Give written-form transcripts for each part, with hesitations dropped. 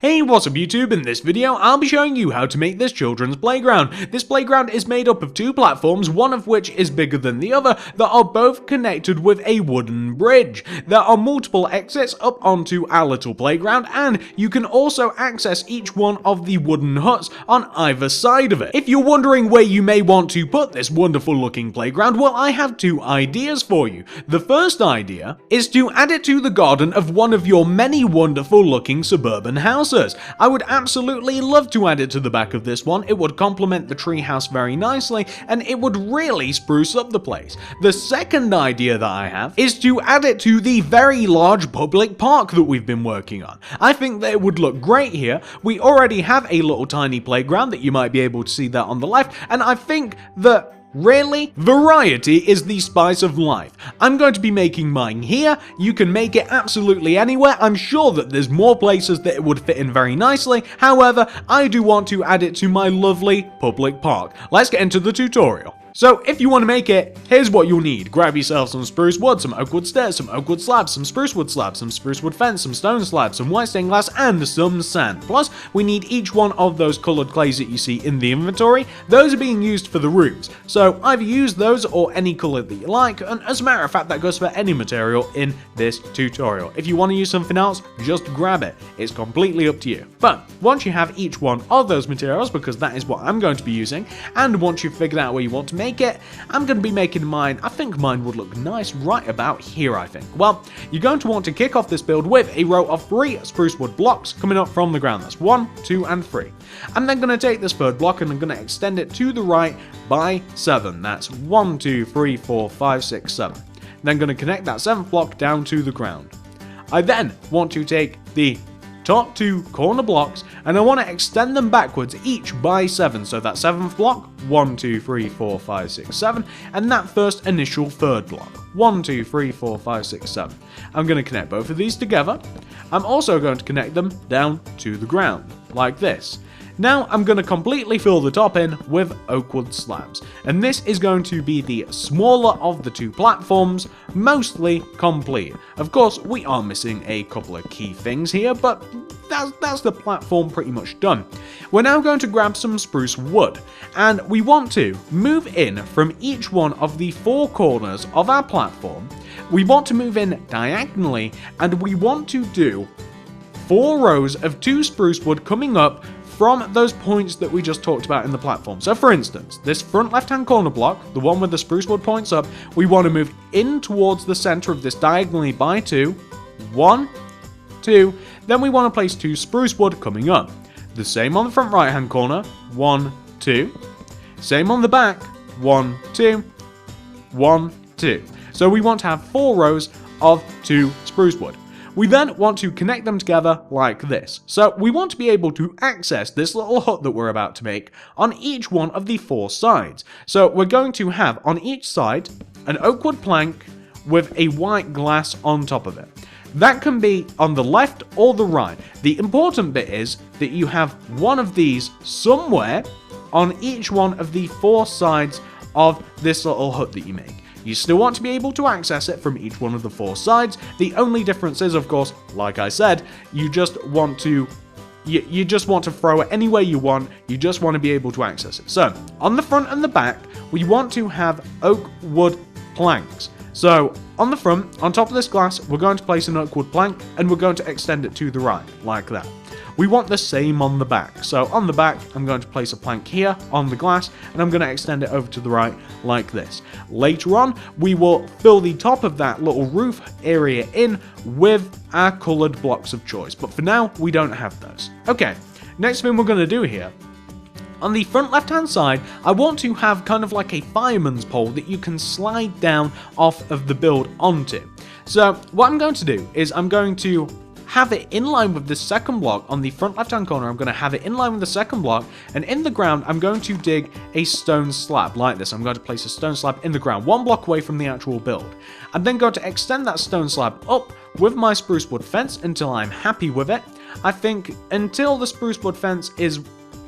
Hey, what's up YouTube? In this video, I'll be showing you how to make this children's playground. This playground is made up of two platforms, one of which is bigger than the other, that are both connected with a wooden bridge. There are multiple exits up onto our little playground, and you can also access each one of the wooden huts on either side of it. If you're wondering where you may want to put this wonderful looking playground, well, I have two ideas for you. The first idea is to add it to the garden of one of your many wonderful looking suburban houses. I would absolutely love to add it to the back of this one. It would complement the treehouse very nicely, and it would really spruce up the place. The second idea that I have is to add it to the very large public park that we've been working on. I think that it would look great here. We already have a little tiny playground that you might be able to see that on the left, and I think that really, variety is the spice of life. I'm going to be making mine here. You can make it absolutely anywhere. I'm sure that there's more places that it would fit in very nicely. However, I do want to add it to my lovely public park. Let's get into the tutorial. So, if you want to make it, here's what you'll need. Grab yourself some spruce wood, some oak wood stairs, some oak wood slabs, some spruce wood slabs, some spruce wood fence, some stone slabs, some white stained glass, and some sand. Plus, we need each one of those coloured clays that you see in the inventory. Those are being used for the roofs. So, either use those or any colour that you like, and as a matter of fact, that goes for any material in this tutorial. If you want to use something else, just grab it. It's completely up to you. But, once you have each one of those materials, because that is what I'm going to be using, and once you've figured out where you want to make it, I'm going to be making mine. I think mine would look nice right about here, I think. Well, you're going to want to kick off this build with a row of 3 spruce wood blocks coming up from the ground. That's 1, 2, and 3. I'm then going to take this third block and I'm going to extend it to the right by 7. That's 1, 2, 3, 4, 5, 6, 7. Then going to connect that 7th block down to the ground. I then want to take the top 2 corner blocks and I want to extend them backwards each by 7. So that 7th block, 1, 2, 3, 4, 5, 6, 7, and that first initial third block, 1, 2, 3, 4, 5, 6, 7. I'm going to connect both of these together. I'm also going to connect them down to the ground, like this. Now I'm going to completely fill the top in with oak wood slabs, and this is going to be the smaller of the two platforms, mostly complete. Of course, we are missing a couple of key things here, but that's the platform pretty much done. We're now going to grab some spruce wood, and we want to move in from each one of the 4 corners of our platform. We want to move in diagonally, and we want to do 4 rows of 2 spruce wood coming up from those points that we just talked about in the platform. So for instance, this front left-hand corner block, the one with the spruce wood points up, we want to move in towards the center of this diagonally by 2. 1, 2, then we want to place 2 spruce wood coming up. The same on the front right-hand corner, 1, 2. Same on the back, 1, 2, 1, 2. So we want to have 4 rows of 2 spruce wood. We then want to connect them together like this. So we want to be able to access this little hut that we're about to make on each one of the 4 sides. So we're going to have on each side an oak wood plank with a white glass on top of it. That can be on the left or the right. The important bit is that you have one of these somewhere on each one of the 4 sides of this little hut that you make. You still want to be able to access it from each one of the 4 sides. The only difference is, of course, like I said, you just want to throw it anywhere you want. You just want to be able to access it. So, on the front and the back, we want to have oak wood planks. So, on the front, on top of this glass, we're going to place an oak wood plank, and we're going to extend it to the right, like that. We want the same on the back. So on the back, I'm going to place a plank here on the glass, and I'm going to extend it over to the right like this. Later on, we will fill the top of that little roof area in with our coloured blocks of choice. But for now, we don't have those. Okay, next thing we're going to do here, on the front left-hand side, I want to have kind of like a fireman's pole that you can slide down off of the build onto. So what I'm going to do is I'm going to have it in line with the second block on the front left-hand corner. I'm going to have it in line with the second block, and in the ground, I'm going to dig a stone slab like this. I'm going to place a stone slab in the ground, 1 block away from the actual build. I'm then going to extend that stone slab up with my spruce wood fence until I'm happy with it. I think until the spruce wood fence is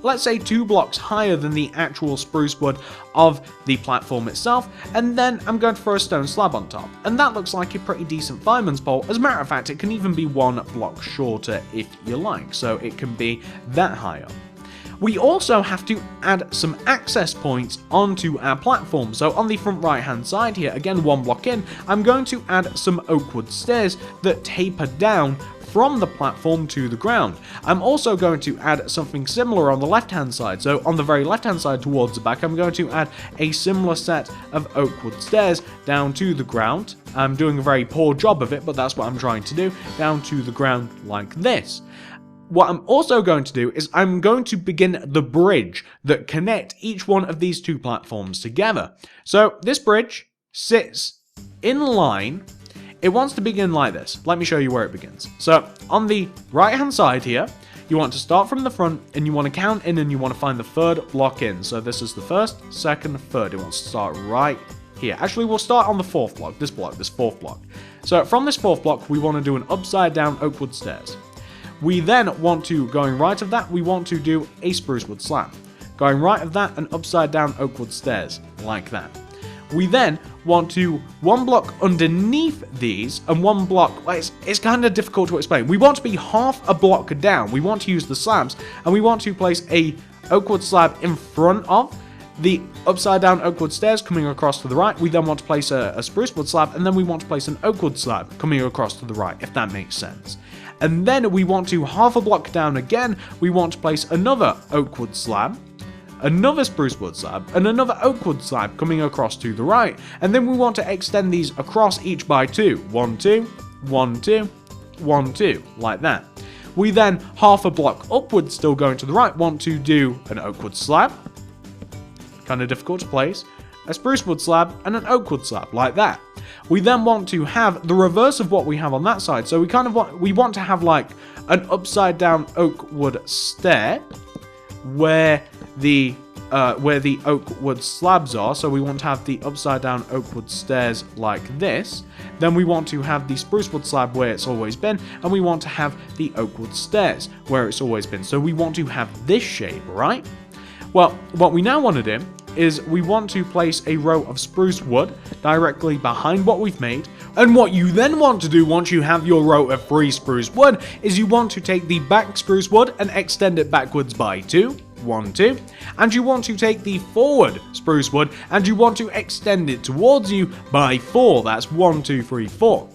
let's say 2 blocks higher than the actual spruce wood of the platform itself, and then I'm going to throw a stone slab on top. And that looks like a pretty decent fireman's pole. As a matter of fact, it can even be 1 block shorter if you like, so it can be that high up. We also have to add some access points onto our platform. So on the front right hand side here, again 1 block in, I'm going to add some oak wood stairs that taper down from the platform to the ground. I'm also going to add something similar on the left hand side. So on the very left hand side towards the back, I'm going to add a similar set of oak wood stairs down to the ground. I'm doing a very poor job of it, but that's what I'm trying to do, down to the ground like this. What I'm also going to do is I'm going to begin the bridge that connect each one of these 2 platforms together. So this bridge sits in line. It wants to begin like this. Let me show you where it begins. So on the right hand side here, you want to start from the front and you want to count in and you want to find the 3rd block in. So this is the 1st, 2nd, 3rd. It wants to start right here. Actually, we'll start on the 4th block, this 4th block. So from this 4th block, we want to do an upside down oak wood stairs. We then want to, going right of that, we want to do a spruce wood slab. Going right of that, an upside down oak wood stairs, like that. We then want to 1 block underneath these, and 1 block, well, it's kind of difficult to explain. We want to be half a block down. We want to use the slabs, and we want to place a oak wood slab in front of the upside down oak wood stairs coming across to the right. We then want to place a spruce wood slab, and then we want to place an oak wood slab coming across to the right, if that makes sense. And then we want to half a block down again, we want to place another oak wood slab, another spruce wood slab, and another oak wood slab coming across to the right. And then we want to extend these across each by 2. 1, 2, 1, 2, 1, 2, like that. We then, half a block upwards, still going to the right, want to do an oak wood slab, kind of difficult to place, a spruce wood slab, and an oak wood slab, like that. We then want to have the reverse of what we have on that side. So we want to have like an upside down oak wood stair where the oak wood slabs are. So we want to have the upside down oak wood stairs like this. Then we want to have the spruce wood slab where it's always been, and we want to have the oak wood stairs where it's always been. So we want to have this shape, right? Well, what we now want to do is we want to place a row of spruce wood directly behind what we've made. And what you then want to do once you have your row of free spruce wood is you want to take the back spruce wood and extend it backwards by 2. 1, 2. And you want to take the forward spruce wood and you want to extend it towards you by 4. That's 1, 2, 3, 4.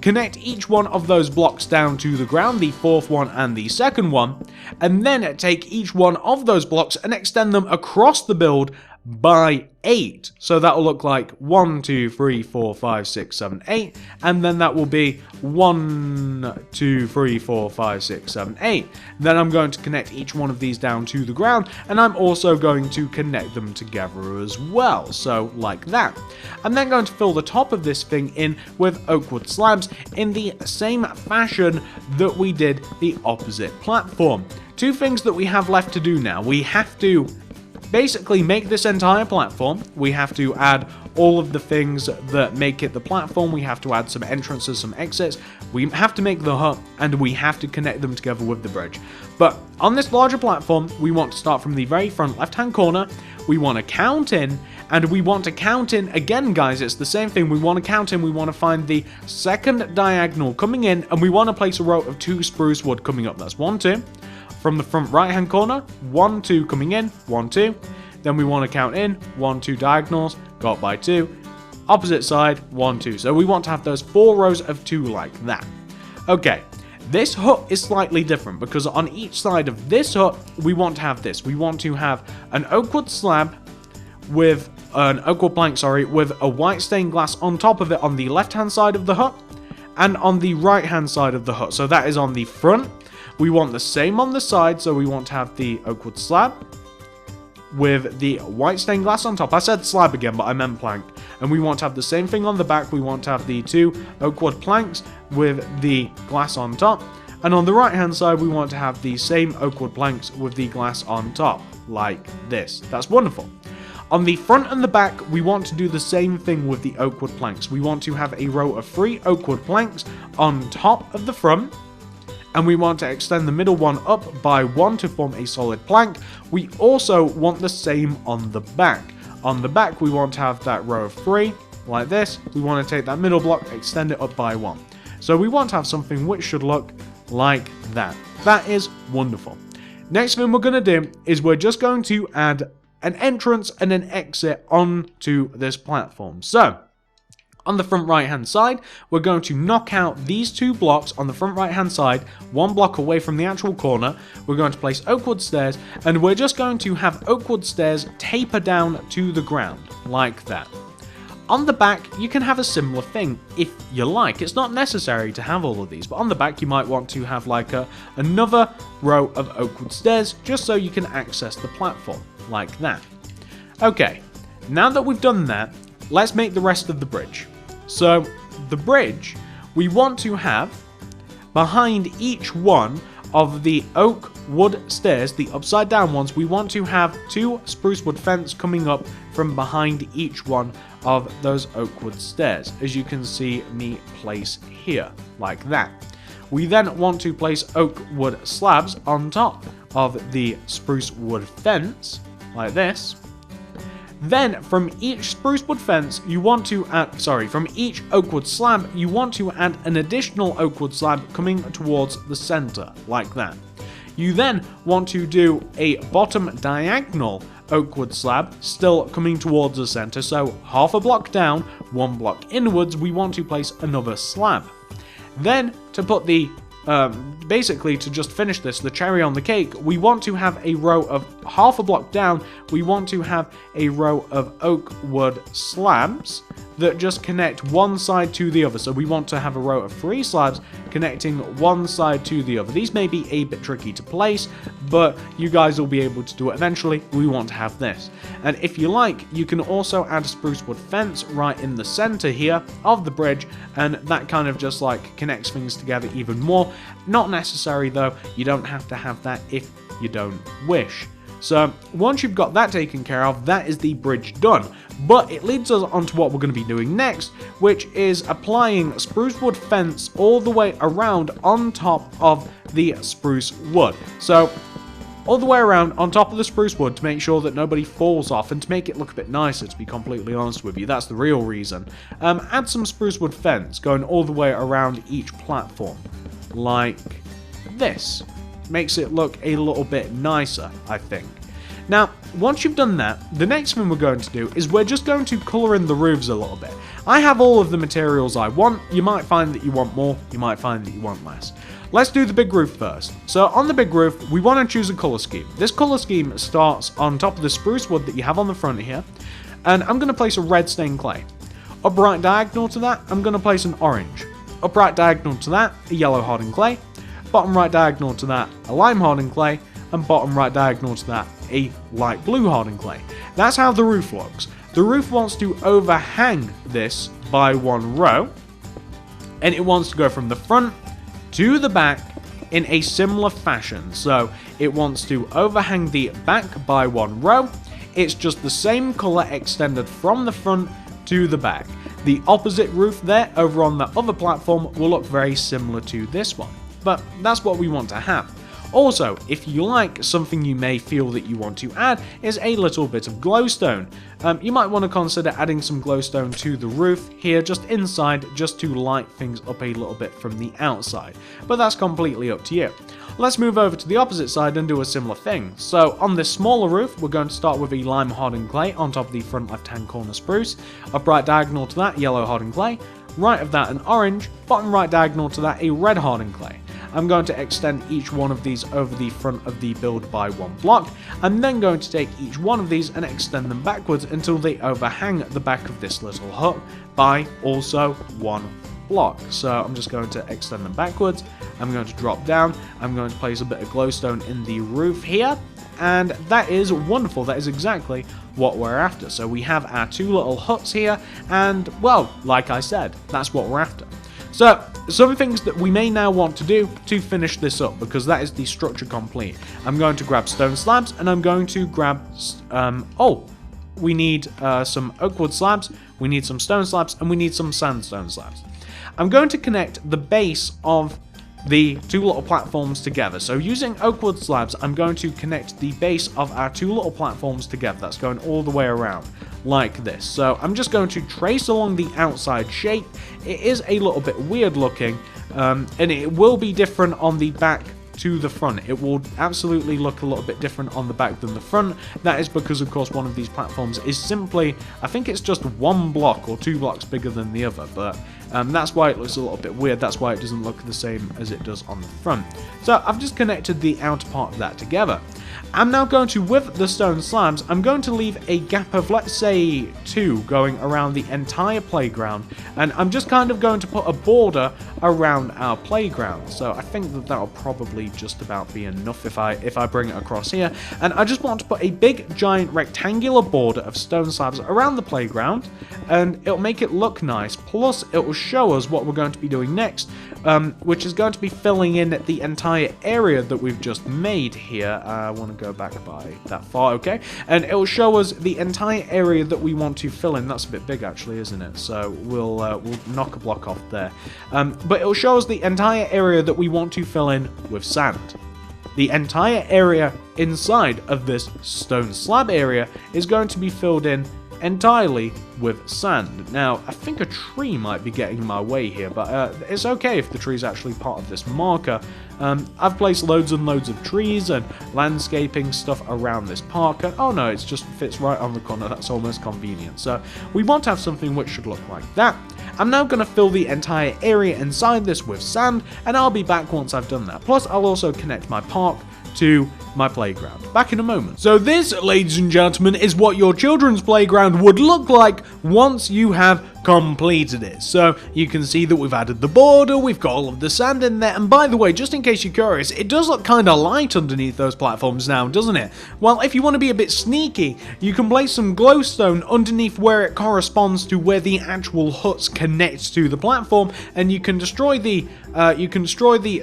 Connect each one of those blocks down to the ground, the 4th one and the 2nd one, and then take each one of those blocks and extend them across the build by 8. So that will look like 1, 2, 3, 4, 5, 6, 7, 8. And then that will be 1, 2, 3, 4, 5, 6, 7, 8. Then I'm going to connect each one of these down to the ground. And I'm also going to connect them together as well. So like that. I'm then going to fill the top of this thing in with oak wood slabs in the same fashion that we did the opposite platform. 2 things that we have left to do now. We have to basically make this entire platform. We have to add all of the things that make it the platform. We have to add some entrances, some exits. We have to make the hut, and we have to connect them together with the bridge. But on this larger platform, we want to start from the very front left-hand corner. We want to count in, and we want to count in, again guys, it's the same thing. We want to count in, we want to find the 2nd diagonal coming in, and we want to place a row of 2 spruce wood coming up. That's 1, 2. From the front right hand corner, 1, 2 coming in, 1, 2. Then we want to count in, 1, 2 diagonals, go up by 2. Opposite side, 1, 2. So we want to have those 4 rows of 2 like that. Okay, this hut is slightly different because on each side of this hut, we want to have this. We want to have an oak wood slab with an oak wood plank, with a white stained glass on top of it on the left hand side of the hut and on the right hand side of the hut. So that is on the front. We want the same on the side, so we want to have the oak wood slab with the white stained glass on top. I said slab again, but I meant plank. And we want to have the same thing on the back. We want to have the 2 oak wood planks with the glass on top. And on the right hand side, we want to have the same oak wood planks with the glass on top, like this. That's wonderful. On the front and the back, we want to do the same thing with the oak wood planks. We want to have a row of 3 oak wood planks on top of the front. and we want to extend the middle one up by 1 to form a solid plank, we also want the same on the back. On the back, we want to have that row of 3, like this. We want to take that middle block, extend it up by 1. So we want to have something which should look like that. That is wonderful. Next thing we're going to do is we're just going to add an entrance and an exit onto this platform. So, on the front right hand side, we're going to knock out these 2 blocks on the front right hand side, 1 block away from the actual corner. We're going to place oakwood stairs, and we're just going to have oakwood stairs taper down to the ground, like that. On the back, you can have a similar thing if you like. It's not necessary to have all of these, but on the back you might want to have like another row of oakwood stairs just so you can access the platform, like that. Okay, now that we've done that, let's make the rest of the bridge. So, the bridge, we want to have behind each one of the oak wood stairs, the upside down ones, we want to have 2 spruce wood fence coming up from behind each one of those oak wood stairs, as you can see me place here, like that. We then want to place oak wood slabs on top of the spruce wood fence, like this. Then, from each spruce wood fence, you want to add, from each oak wood slab, you want to add an additional oak wood slab coming towards the center, like that. You then want to do a bottom diagonal oak wood slab, still coming towards the center, so half a block down, 1 block inwards, we want to place another slab. Then, to put the basically, to just finish this, the cherry on the cake, we want to have a row of half a block down, we want to have a row of oak wood slabs that just connect one side to the other. So we want to have a row of 3 slabs connecting one side to the other. These may be a bit tricky to place, but you guys will be able to do it eventually. We want to have this. And if you like, you can also add a spruce wood fence right in the center here of the bridge, and that kind of just like connects things together even more. Not necessary though, you don't have to have that if you don't wish. So once you've got that taken care of, that is the bridge done. But it leads us on to what we're going to be doing next, which is applying spruce wood fence all the way around on top of the spruce wood. So all the way around on top of the spruce wood to make sure that nobody falls off and to make it look a bit nicer, to be completely honest with you. That's the real reason. Add some spruce wood fence going all the way around each platform, like this. Makes it look a little bit nicer, I think. Now, once you've done that, the next thing we're going to do is we're just going to colour in the roofs a little bit. I have all of the materials I want. You might find that you want more, you might find that you want less. Let's do the big roof first. So on the big roof, we want to choose a colour scheme. This colour scheme starts on top of the spruce wood that you have on the front here, and I'm going to place a red stained clay. Up right diagonal to that, I'm going to place an orange. Up right diagonal to that, a yellow hardened clay. Bottom right diagonal to that, a lime hardened clay, and bottom right diagonal to that, a light blue hardened clay. That's how the roof looks. The roof wants to overhang this by 1 row, and it wants to go from the front to the back in a similar fashion. So it wants to overhang the back by 1 row. It's just the same colour extended from the front to the back. The opposite roof there over on the other platform will look very similar to this one. But that's what we want to have. Also, if you like, something you may feel that you want to add is a little bit of glowstone. You might want to consider adding some glowstone to the roof here, just inside, just to light things up a little bit from the outside. But that's completely up to you. Let's move over to the opposite side and do a similar thing. So on this smaller roof, we're going to start with a lime hardened clay on top of the front left hand corner spruce. Up right diagonal to that, yellow hardened clay. Right of that, an orange. Bottom right diagonal to that, a red hardened clay. I'm going to extend each one of these over the front of the build by 1 block. I'm then going to take each one of these and extend them backwards until they overhang the back of this little hut by also 1 block. So I'm just going to extend them backwards. I'm going to drop down. I'm going to place a bit of glowstone in the roof here. And that is wonderful. That is exactly what we're after. So we have our 2 little huts here. And, well, like I said, that's what we're after. So, some things that we may now want to do to finish this up, because that is the structure complete. I'm going to grab stone slabs, and I'm going to grab, we need some oak wood slabs, we need some stone slabs, and we need some sandstone slabs. I'm going to connect the base of the two little platforms together. So using oak wood slabs, I'm going to connect the base of our two little platforms together. That's going all the way around like this. So I'm just going to trace along the outside shape. It is a little bit weird looking, and it will be different on the back to the front. It will absolutely look a little bit different on the back than the front. That is because, of course, one of these platforms is simply, I think it's just one block or 2 blocks bigger than the other, but that's why it looks a little bit weird. That's why it doesn't look the same as it does on the front. So I've just connected the outer part of that together. I'm now going to, with the stone slabs, I'm going to leave a gap of, let's say, 2 going around the entire playground, and I'm just kind of going to put a border around our playground. So I think that that'll probably just about be enough if I bring it across here. And I just want to put a big, giant, rectangular border of stone slabs around the playground, and it'll make it look nice. Plus, it will show us what we're going to be doing next, which is going to be filling in the entire area that we've just made here. I want to go back by that far, okay? And it will show us the entire area that we want to fill in. That's a bit big, actually, isn't it? So we'll knock a block off there. But it will show us the entire area that we want to fill in with sand. The entire area inside of this stone slab area is going to be filled in entirely with sand. Now, I think a tree might be getting in my way here, but it's okay if the tree is actually part of this marker. I've placed loads and loads of trees and landscaping stuff around this park. Oh no, it just fits right on the corner. That's almost convenient. So we want to have something which should look like that. I'm now going to fill the entire area inside this with sand, and I'll be back once I've done that. Plus, I'll also connect my park to my playground. Back in a moment. So this, ladies and gentlemen, is what your children's playground would look like once you have completed it. So you can see that we've added the border, we've got all of the sand in there, and by the way, just in case you're curious, it does look kind of light underneath those platforms now, doesn't it? Well, if you want to be a bit sneaky, you can place some glowstone underneath where it corresponds to where the actual huts connect to the platform, and you can destroy the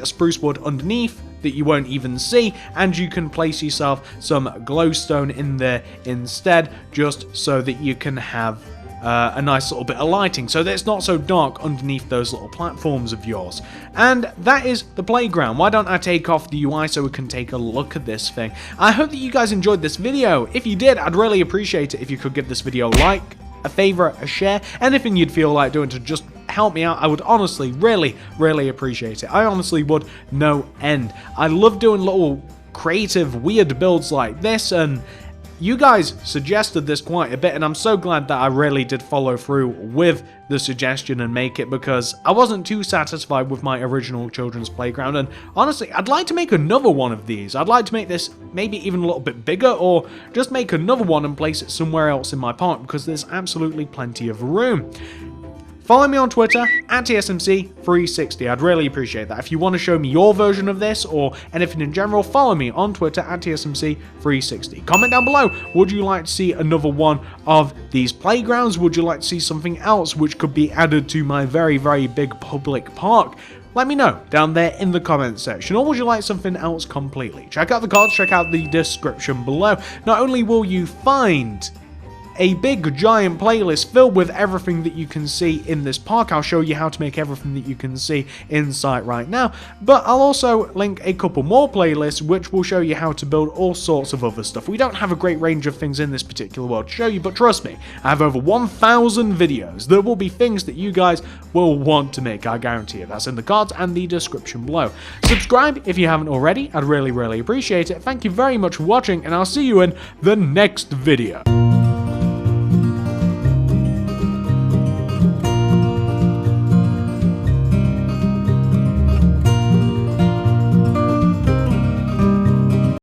spruce wood underneath that you won't even see, and you can place yourself some glowstone in there instead, just so that you can have a nice little bit of lighting, so that it's not so dark underneath those little platforms of yours. And that is the playground. Why don't I take off the UI so we can take a look at this thing? I hope that you guys enjoyed this video. If you did, I'd really appreciate it if you could give this video a like, a favorite, a share, anything you'd feel like doing to just help me out. I would honestly really appreciate it. I honestly would, no end. I love doing little creative weird builds like this, and you guys suggested this quite a bit, and I'm so glad that I really did follow through with the suggestion and make it, because I wasn't too satisfied with my original children's playground, and honestly, I'd like to make another one of these. I'd like to make this maybe even a little bit bigger, or just make another one and place it somewhere else in my park, because there's absolutely plenty of room. Follow me on Twitter, at TSMC360. I'd really appreciate that. If you want to show me your version of this, or anything in general, follow me on Twitter, at TSMC360. Comment down below, would you like to see another one of these playgrounds? Would you like to see something else which could be added to my very big public park? Let me know down there in the comments section, or would you like something else completely? Check out the cards, check out the description below. Not only will you find a big giant playlist filled with everything that you can see in this park. I'll show you how to make everything that you can see in sight right now, but I'll also link a couple more playlists which will show you how to build all sorts of other stuff. We don't have a great range of things in this particular world to show you, but trust me, I have over 1,000 videos. There will be things that you guys will want to make, I guarantee it. That's in the cards and the description below. Subscribe if you haven't already. I'd really appreciate it. Thank you very much for watching, and I'll see you in the next video.